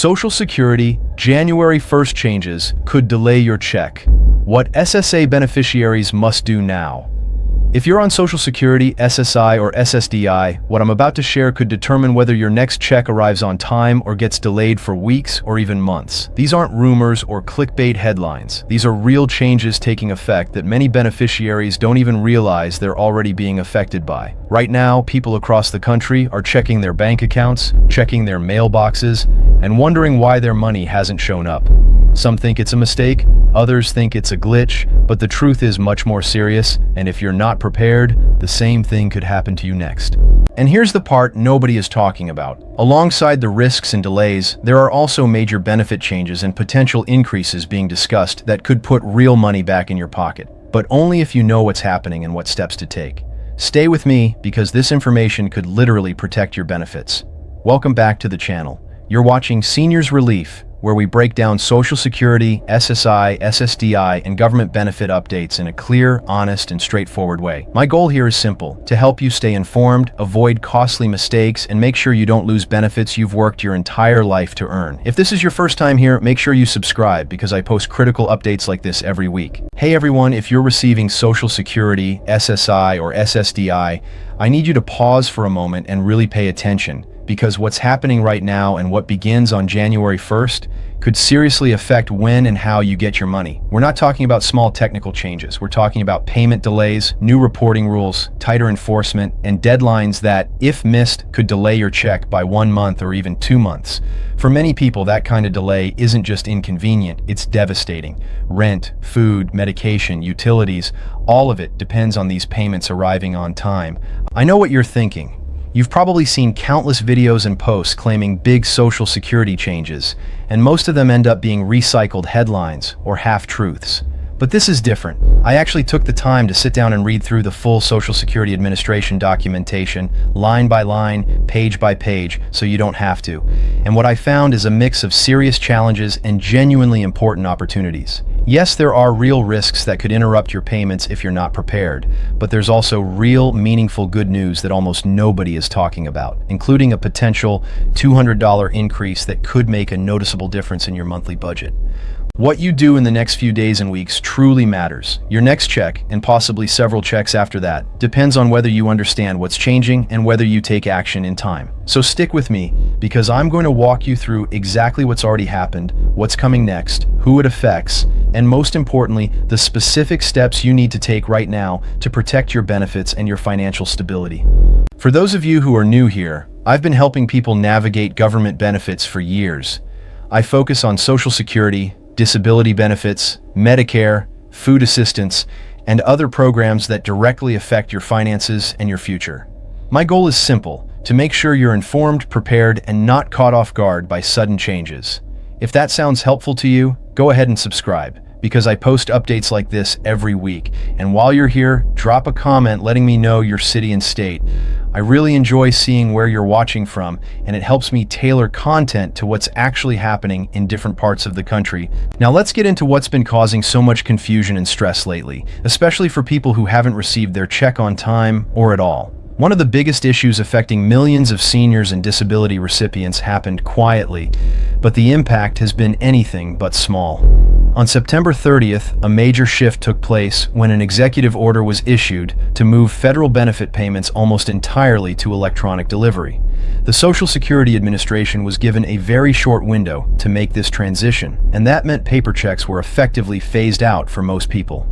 Social Security January 1st changes could delay your check. What SSA beneficiaries must do now. If you're on Social Security, SSI, or SSDI, what I'm about to share could determine whether your next check arrives on time or gets delayed for weeks or even months. These aren't rumors or clickbait headlines. These are real changes taking effect that many beneficiaries don't even realize they're already being affected by. Right now, people across the country are checking their bank accounts, checking their mailboxes, and wondering why their money hasn't shown up. Some think it's a mistake, others think it's a glitch, but the truth is much more serious, and if you're not prepared, the same thing could happen to you next. And here's the part nobody is talking about. Alongside the risks and delays, there are also major benefit changes and potential increases being discussed that could put real money back in your pocket, but only if you know what's happening and what steps to take. Stay with me because this information could literally protect your benefits. Welcome back to the channel. You're watching Seniors Relief, where we break down Social Security, SSI, SSDI, and government benefit updates in a clear, honest, and straightforward way. My goal here is simple: to help you stay informed, avoid costly mistakes, and make sure you don't lose benefits you've worked your entire life to earn. If this is your first time here, make sure you subscribe because I post critical updates like this every week. Hey everyone, if you're receiving Social Security, SSI, or SSDI, I need you to pause for a moment and really pay attention, because what's happening right now and what begins on January 1st could seriously affect when and how you get your money. We're not talking about small technical changes. We're talking about payment delays, new reporting rules, tighter enforcement, and deadlines that, if missed, could delay your check by 1 month or even 2 months. For many people, that kind of delay isn't just inconvenient, it's devastating. Rent, food, medication, utilities, all of it depends on these payments arriving on time. I know what you're thinking. You've probably seen countless videos and posts claiming big Social Security changes, and most of them end up being recycled headlines or half-truths. But this is different. I actually took the time to sit down and read through the full Social Security Administration documentation, line by line, page by page, so you don't have to. And what I found is a mix of serious challenges and genuinely important opportunities. Yes, there are real risks that could interrupt your payments if you're not prepared, but there's also real, meaningful good news that almost nobody is talking about, including a potential $200 increase that could make a noticeable difference in your monthly budget. What you do in the next few days and weeks truly matters. Your next check, and possibly several checks after that, depends on whether you understand what's changing and whether you take action in time. So stick with me, because I'm going to walk you through exactly what's already happened, what's coming next, who it affects, and most importantly, the specific steps you need to take right now to protect your benefits and your financial stability. For those of you who are new here, I've been helping people navigate government benefits for years. I focus on Social Security, disability benefits, Medicare, food assistance, and other programs that directly affect your finances and your future. My goal is simple: to make sure you're informed, prepared, and not caught off guard by sudden changes. If that sounds helpful to you, go ahead and subscribe, because I post updates like this every week. And while you're here, drop a comment letting me know your city and state. I really enjoy seeing where you're watching from, and it helps me tailor content to what's actually happening in different parts of the country. Now let's get into what's been causing so much confusion and stress lately, especially for people who haven't received their check on time or at all. One of the biggest issues affecting millions of seniors and disability recipients happened quietly, but the impact has been anything but small. On September 30th, a major shift took place when an executive order was issued to move federal benefit payments almost entirely to electronic delivery. The Social Security Administration was given a very short window to make this transition, and that meant paper checks were effectively phased out for most people.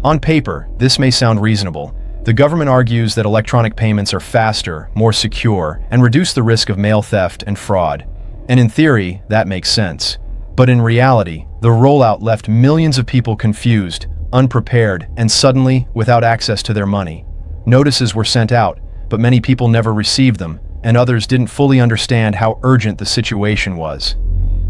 On paper, this may sound reasonable. The government argues that electronic payments are faster, more secure, and reduce the risk of mail theft and fraud. And in theory, that makes sense. But in reality, the rollout left millions of people confused, unprepared, and suddenly without access to their money. Notices were sent out, but many people never received them, and others didn't fully understand how urgent the situation was.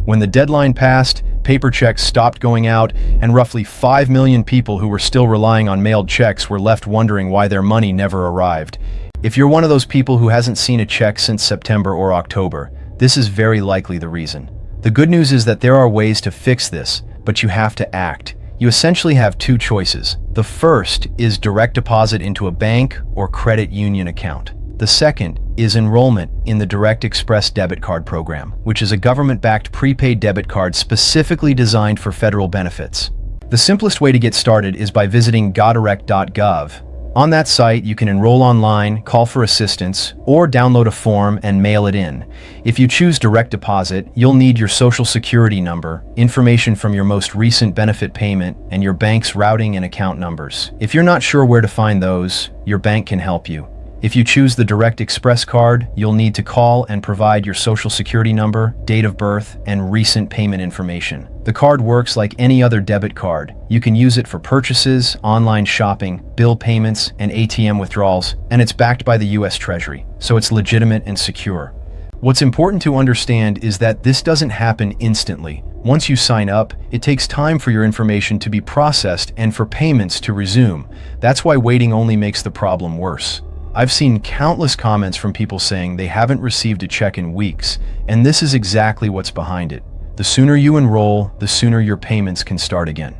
When the deadline passed, paper checks stopped going out, and roughly 5 million people who were still relying on mailed checks were left wondering why their money never arrived. If you're one of those people who hasn't seen a check since September or October, this is very likely the reason. The good news is that there are ways to fix this, but you have to act. You essentially have two choices. The first is direct deposit into a bank or credit union account. The second is enrollment in the Direct Express debit card program, which is a government-backed prepaid debit card specifically designed for federal benefits. The simplest way to get started is by visiting godirect.gov. On that site, you can enroll online, call for assistance, or download a form and mail it in. If you choose direct deposit, you'll need your Social Security number, information from your most recent benefit payment, and your bank's routing and account numbers. If you're not sure where to find those, your bank can help you. If you choose the Direct Express card, you'll need to call and provide your Social Security number, date of birth, and recent payment information. The card works like any other debit card. You can use it for purchases, online shopping, bill payments, and ATM withdrawals, and it's backed by the US Treasury, so it's legitimate and secure. What's important to understand is that this doesn't happen instantly. Once you sign up, it takes time for your information to be processed and for payments to resume. That's why waiting only makes the problem worse. I've seen countless comments from people saying they haven't received a check in weeks, and this is exactly what's behind it. The sooner you enroll, the sooner your payments can start again.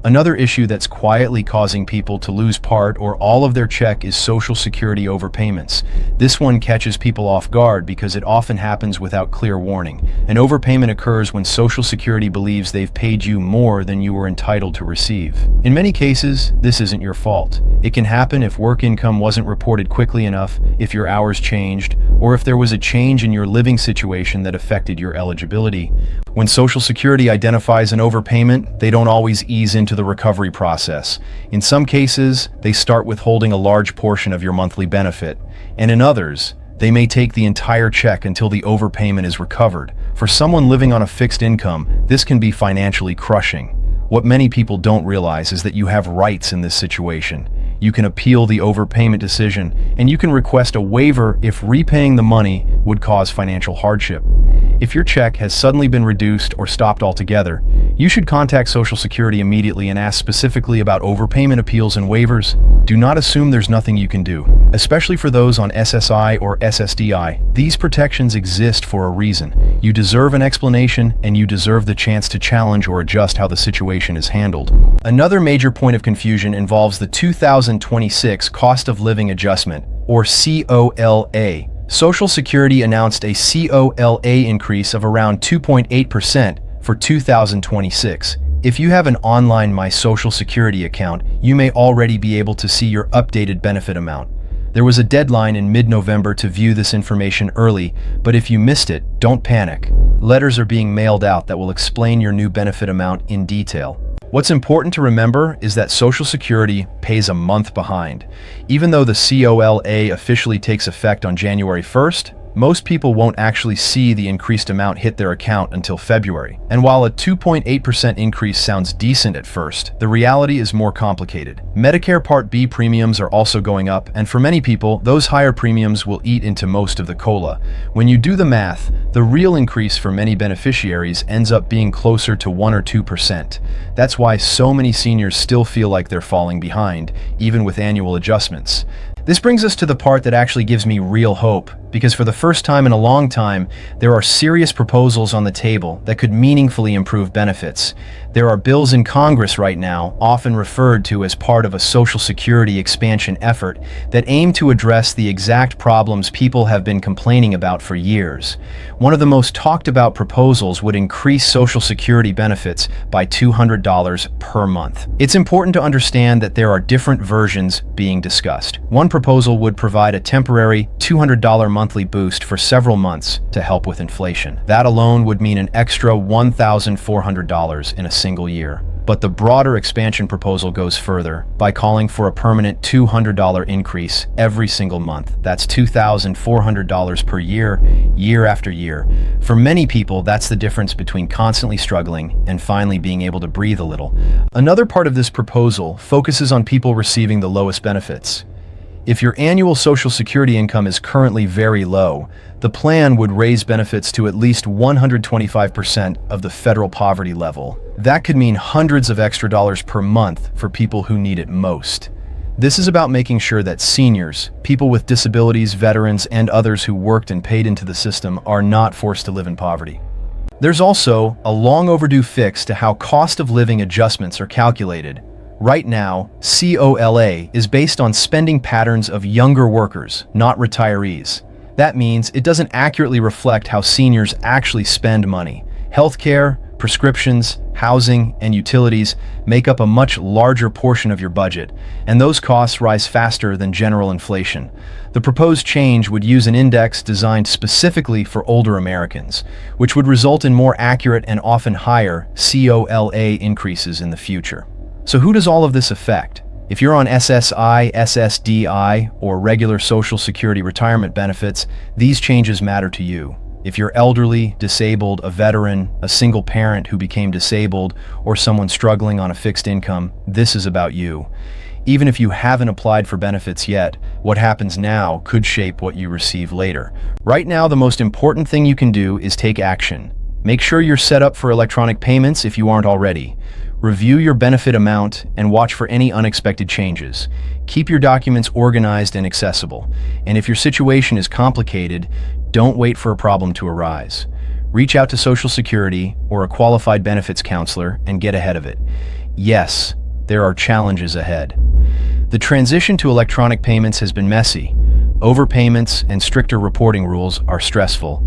Another issue that's quietly causing people to lose part or all of their check is Social Security overpayments. This one catches people off guard because it often happens without clear warning. An overpayment occurs when Social Security believes they've paid you more than you were entitled to receive. In many cases, this isn't your fault. It can happen if work income wasn't reported quickly enough, if your hours changed, or if there was a change in your living situation that affected your eligibility. When Social Security identifies an overpayment, they don't always ease into the recovery process. In some cases, they start withholding a large portion of your monthly benefit, and in others, they may take the entire check until the overpayment is recovered. For someone living on a fixed income, this can be financially crushing. What many people don't realize is that you have rights in this situation. You can appeal the overpayment decision, and you can request a waiver if repaying the money would cause financial hardship. If your check has suddenly been reduced or stopped altogether, you should contact Social Security immediately and ask specifically about overpayment appeals and waivers. Do not assume there's nothing you can do. Especially for those on SSI or SSDI, these protections exist for a reason. You deserve an explanation, and you deserve the chance to challenge or adjust how the situation is handled. Another major point of confusion involves the 2026 Cost of Living Adjustment, or COLA. Social Security announced a COLA increase of around 2.8% for 2026. If you have an online My Social Security account, you may already be able to see your updated benefit amount. There was a deadline in mid-November to view this information early, but if you missed it, don't panic. Letters are being mailed out that will explain your new benefit amount in detail. What's important to remember is that Social Security pays a month behind. Even though the COLA officially takes effect on January 1st, most people won't actually see the increased amount hit their account until February. And while a 2.8% increase sounds decent at first, the reality is more complicated. Medicare Part B premiums are also going up, and for many people, those higher premiums will eat into most of the COLA. When you do the math, the real increase for many beneficiaries ends up being closer to 1 or 2%. That's why so many seniors still feel like they're falling behind, even with annual adjustments. This brings us to the part that actually gives me real hope, because for the first time in a long time, there are serious proposals on the table that could meaningfully improve benefits. There are bills in Congress right now, often referred to as part of a Social Security expansion effort, that aim to address the exact problems people have been complaining about for years. One of the most talked about proposals would increase Social Security benefits by $200 per month. It's important to understand that there are different versions being discussed. One proposal would provide a temporary $200 monthly boost for several months to help with inflation. That alone would mean an extra $1,400 in a single year. But the broader expansion proposal goes further by calling for a permanent $200 increase every single month. That's $2,400 per year, year after year. For many people, that's the difference between constantly struggling and finally being able to breathe a little. Another part of this proposal focuses on people receiving the lowest benefits. If your annual Social Security income is currently very low, the plan would raise benefits to at least 125% of the federal poverty level. That could mean hundreds of extra dollars per month for people who need it most. This is about making sure that seniors, people with disabilities, veterans, and others who worked and paid into the system are not forced to live in poverty. There's also a long overdue fix to how cost of living adjustments are calculated. Right now, COLA is based on spending patterns of younger workers, not retirees. That means it doesn't accurately reflect how seniors actually spend money. Healthcare, prescriptions, housing, and utilities make up a much larger portion of your budget, and those costs rise faster than general inflation. The proposed change would use an index designed specifically for older Americans, which would result in more accurate and often higher COLA increases in the future. So who does all of this affect? If you're on SSI, SSDI, or regular Social Security retirement benefits, these changes matter to you. If you're elderly, disabled, a veteran, a single parent who became disabled, or someone struggling on a fixed income, this is about you. Even if you haven't applied for benefits yet, what happens now could shape what you receive later. Right now, the most important thing you can do is take action. Make sure you're set up for electronic payments if you aren't already. Review your benefit amount and watch for any unexpected changes. Keep your documents organized and accessible. And if your situation is complicated, don't wait for a problem to arise. Reach out to Social Security or a qualified benefits counselor and get ahead of it. Yes, there are challenges ahead. The transition to electronic payments has been messy. Overpayments and stricter reporting rules are stressful.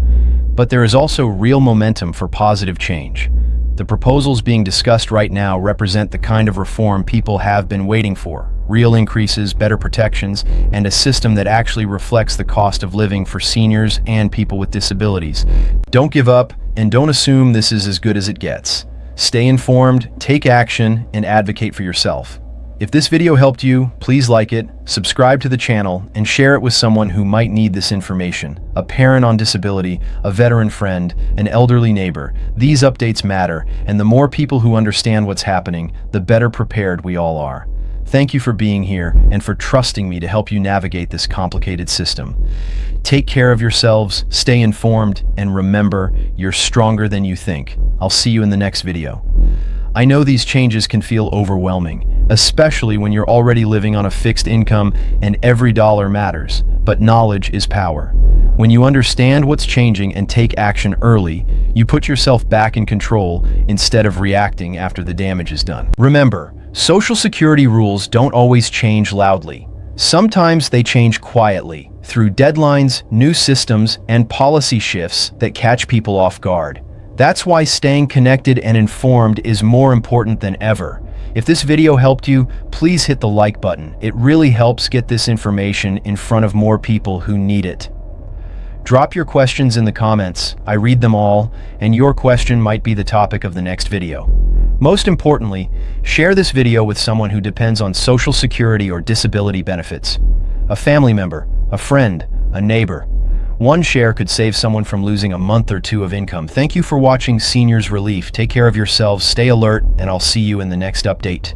But there is also real momentum for positive change. The proposals being discussed right now represent the kind of reform people have been waiting for. Real increases, better protections, and a system that actually reflects the cost of living for seniors and people with disabilities. Don't give up, and don't assume this is as good as it gets. Stay informed, take action, and advocate for yourself. If this video helped you, please like it, subscribe to the channel, and share it with someone who might need this information. A parent on disability, a veteran friend, an elderly neighbor. These updates matter, and the more people who understand what's happening, the better prepared we all are. Thank you for being here and for trusting me to help you navigate this complicated system. Take care of yourselves, stay informed, and remember, you're stronger than you think. I'll see you in the next video. I know these changes can feel overwhelming, especially when you're already living on a fixed income and every dollar matters, but knowledge is power. When you understand what's changing and take action early, you put yourself back in control instead of reacting after the damage is done. Remember, Social Security rules don't always change loudly. Sometimes they change quietly, through deadlines, new systems, and policy shifts that catch people off guard. That's why staying connected and informed is more important than ever. If this video helped you, please hit the like button. It really helps get this information in front of more people who need it. Drop your questions in the comments. I read them all, and your question might be the topic of the next video. Most importantly, share this video with someone who depends on Social Security or disability benefits. A family member, a friend, a neighbor. One share could save someone from losing a month or two of income. Thank you for watching Seniors Relief. Take care of yourselves, stay alert, and I'll see you in the next update.